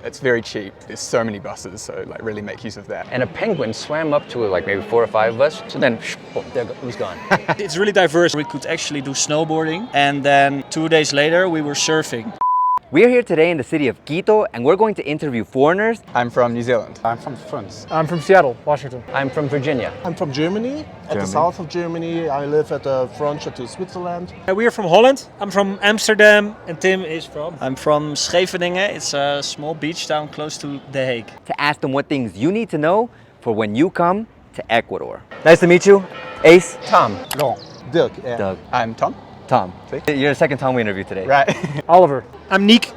It's very cheap. There's so many buses, so like really make use of that. And a penguin swam up to like maybe 4 or 5 of us, so then boom, there it was gone. It's really diverse. We could actually do snowboarding, and then 2 days later we were surfing. We're here today in the city of Quito, and we're going to interview foreigners. I'm from New Zealand. I'm from France. I'm from Seattle, Washington. I'm from Virginia. I'm from Germany, at the south of Germany. I live at the frontier to Switzerland. We are from Holland. I'm from Amsterdam, and Tim is from? I'm from Scheveningen. It's a small beach town close to The Hague. To ask them what things you need to know for when you come to Ecuador. Nice to meet you, Ace. Tom. Dirk, yeah. Doug. I'm Tom. Tom. You're the second Tom we interviewed today. Right. Oliver. I'm Nick.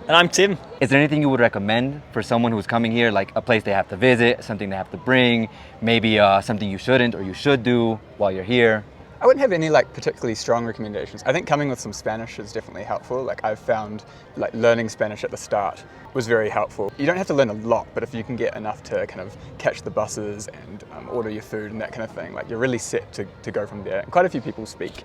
And I'm Tim. Is there anything you would recommend for someone who's coming here, like a place they have to visit, something they have to bring, maybe something you shouldn't or you should do while you're here? I wouldn't have any like particularly strong recommendations. I think coming with some Spanish is definitely helpful. Like I've found like learning Spanish at the start was very helpful. You don't have to learn a lot, but if you can get enough to kind of catch the buses and order your food and that kind of thing, like you're really set to go from there. And quite a few people speak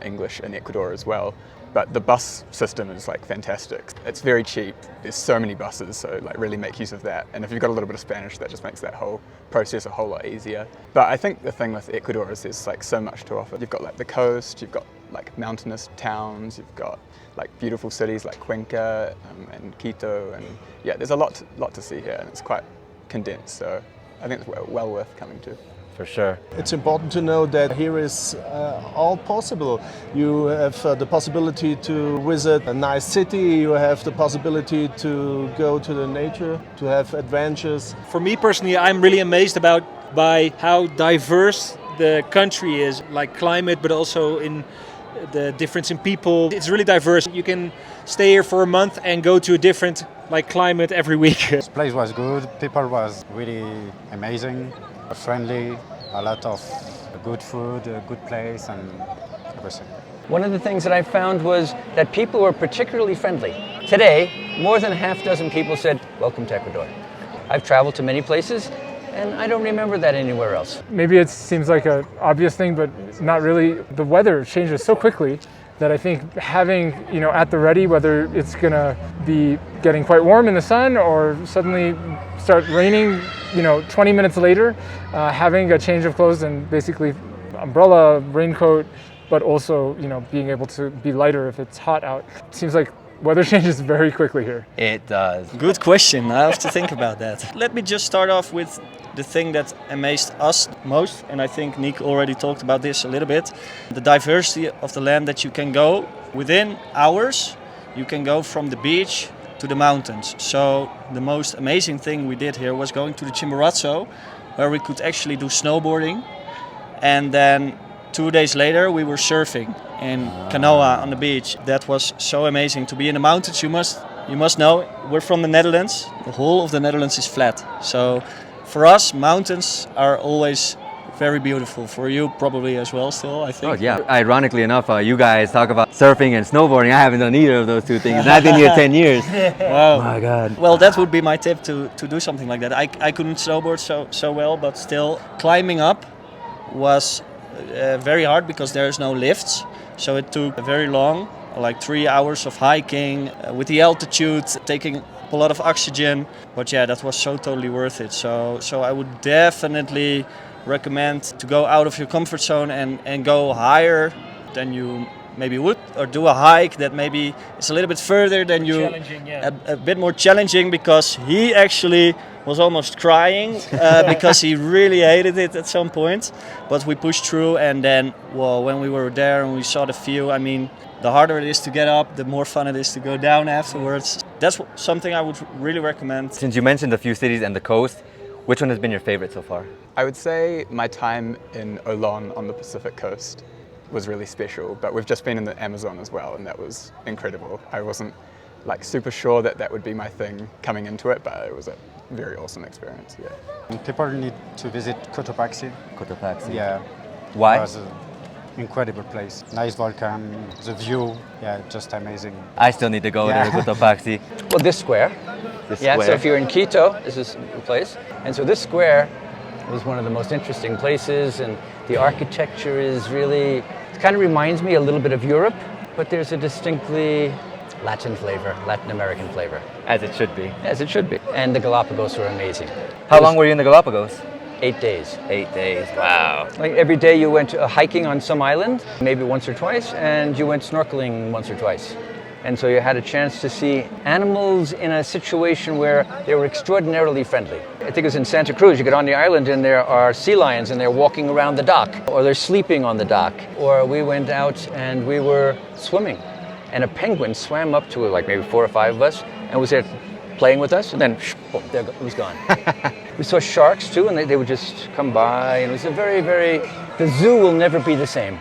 English in Ecuador as well. But the bus system is like fantastic. It's very cheap. There's so many buses, so like really make use of that. And if you've got a little bit of Spanish, that just makes that whole process a whole lot easier. But I think the thing with Ecuador is there's like so much to offer. You've got like the coast, you've got like mountainous towns, you've got like beautiful cities like Cuenca and Quito, and yeah, there's a lot to see here, and it's quite condensed. So I think it's well worth coming to. For sure. It's important to know that here is all possible. You have the possibility to visit a nice city, you have the possibility to go to the nature, to have adventures. For me personally, I'm really amazed by how diverse the country is, like climate, but also in the difference in people. It's really diverse. You can stay here for a month and go to a different like climate every week. This place was good, people was really amazing, friendly, a lot of good food, a good place and everything. One of the things that I found was that people were particularly friendly. Today, more than a half dozen people said, "Welcome to Ecuador." I've traveled to many places, and I don't remember that anywhere else. Maybe it seems like an obvious thing, but not really. The weather changes so quickly that I think having, at the ready, whether it's gonna be getting quite warm in the sun or suddenly start raining, 20 minutes later, having a change of clothes and basically umbrella, raincoat, but also, being able to be lighter if it's hot out. It seems like weather changes very quickly here. It does. Good question. I have to think about that. Let me just start off with the thing that amazed us most, and I think Nick already talked about this a little bit. The diversity of the land that you can go within hours. You can go from the beach to the mountains. So the most amazing thing we did here was going to the Chimborazo, where we could actually do snowboarding, and then 2 days later we were surfing in canoa on the beach. That was so amazing to be in the mountains. You must know we're from the Netherlands. The whole of the Netherlands is flat. So for us, mountains are always very beautiful. For you, probably as well still, I think. Oh yeah. Ironically enough, you guys talk about surfing and snowboarding. I haven't done either of those two things. And I've been here 10 years. Wow. My God. Well, that would be my tip to do something like that. I couldn't snowboard so well, but still climbing up was very hard because there's no lifts. So it took very long, like 3 hours of hiking with the altitude, taking a lot of oxygen. But yeah, that was so totally worth it. So I would definitely recommend to go out of your comfort zone and go higher than you maybe would, or do a hike that maybe is a little bit further than you. Challenging, yeah. A bit more challenging, because he actually was almost crying because he really hated it at some point. But we pushed through, and then, well, when we were there and we saw the view, I mean, the harder it is to get up, the more fun it is to go down afterwards. That's something I would really recommend. Since you mentioned a few cities and the coast, which one has been your favorite so far? I would say my time in Olon on the Pacific coast was really special, but we've just been in the Amazon as well, and that was incredible. I wasn't like super sure that would be my thing coming into it, but it was a very awesome experience, yeah. People need to visit Cotopaxi. Cotopaxi. Yeah. Why? It was an incredible place. Nice volcano, the view, yeah, just amazing. I still need to go there, Cotopaxi. Well, this square. So if you're in Quito, this is the place. And so this square was one of the most interesting places, and the architecture is really, it kind of reminds me a little bit of Europe, but there's a distinctly Latin flavor, Latin American flavor. As it should be. As it should be. And the Galapagos were amazing. How long were you in the Galapagos? 8 days. 8 days, wow. Like every day you went hiking on some island, maybe once or twice, and you went snorkeling once or twice. And so you had a chance to see animals in a situation where they were extraordinarily friendly. I think it was in Santa Cruz. You get on the island and there are sea lions and they're walking around the dock, or they're sleeping on the dock. Or we went out and we were swimming, and a penguin swam up to like maybe 4 or 5 of us and was there playing with us, and then boom, there it was gone. We saw sharks too, and they would just come by, and it was a very, very, the zoo will never be the same.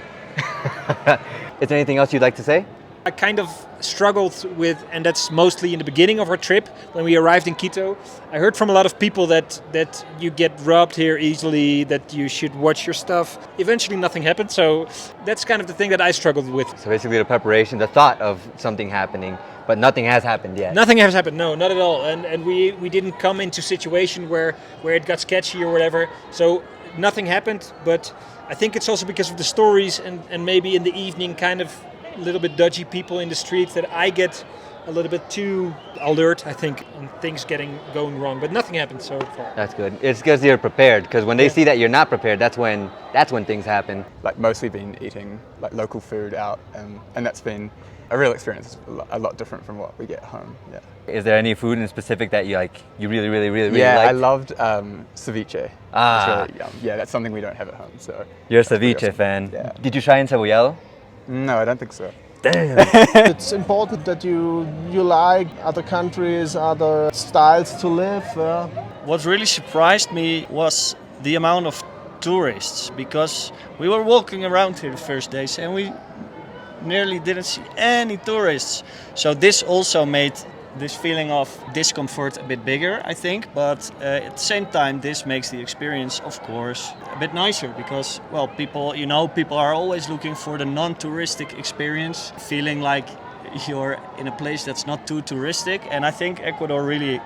Is there anything else you'd like to say? I kind of struggled with, and that's mostly in the beginning of our trip, when we arrived in Quito. I heard from a lot of people that you get robbed here easily, that you should watch your stuff. Eventually nothing happened, so that's kind of the thing that I struggled with. So basically the preparation, the thought of something happening, but nothing has happened yet. Nothing has happened, no, not at all. And we didn't come into a situation where it got sketchy or whatever. So nothing happened, but I think it's also because of the stories and maybe in the evening kind of a little bit dodgy people in the streets that I get a little bit too alert, I think, on things going wrong. But nothing happened so far. That's good. It's because you're prepared, because when they see that you're not prepared, that's when things happen. Like mostly been eating like local food out, and that's been a real experience. It's a lot different from what we get home. Yeah. Is there any food in specific that you really Yeah, liked? I loved ceviche. Ah. It's really yum. Yeah, that's something we don't have at home. So You're a that's pretty ceviche awesome. fan. Yeah. Did you try encebollado? No, I don't think so. Damn. It's important that you like other countries, other styles to live. What really surprised me was the amount of tourists, because we were walking around here the first days and we nearly didn't see any tourists. So this also made this feeling of discomfort a bit bigger, I think, but at the same time this makes the experience, of course, a bit nicer, because, well, people are always looking for the non-touristic experience, feeling like you're in a place that's not too touristic, and I think Ecuador really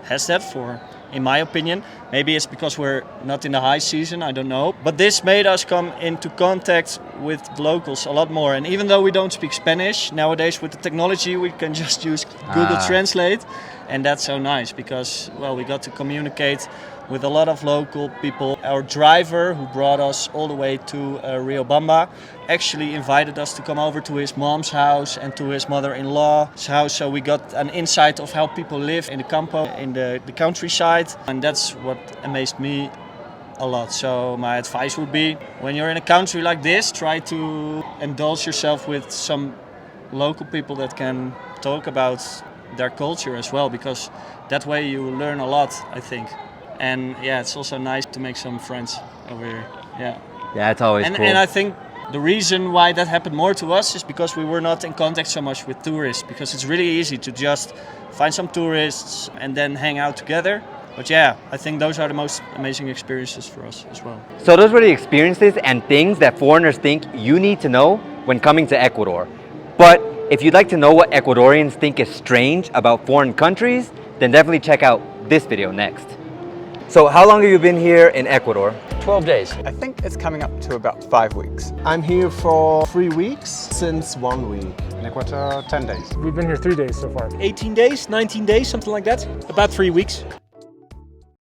has that, in my opinion. Maybe it's because we're not in the high season, I don't know. But this made us come into contact with locals a lot more. And even though we don't speak Spanish, nowadays with the technology we can just use Google Translate. And that's so nice because, well, we got to communicate with a lot of local people. Our driver, who brought us all the way to Riobamba, actually invited us to come over to his mom's house and to his mother-in-law's house. So we got an insight of how people live in the campo, in the countryside. And that's what amazed me a lot. So my advice would be, when you're in a country like this, try to indulge yourself with some local people that can talk about their culture as well, because that way you learn a lot, I think. And yeah, it's also nice to make some friends over here. Yeah, it's always cool. And I think the reason why that happened more to us is because we were not in contact so much with tourists, because it's really easy to just find some tourists and then hang out together. But yeah, I think those are the most amazing experiences for us as well. So those were the experiences and things that foreigners think you need to know when coming to Ecuador. But if you'd like to know what Ecuadorians think is strange about foreign countries, then definitely check out this video next. So how long have you been here in Ecuador? 12 days. I think it's coming up to about 5 weeks. I'm here for 3 weeks, since 1 week. In Ecuador, 10 days. We've been here 3 days so far. 18 days, 19 days, something like that. About 3 weeks.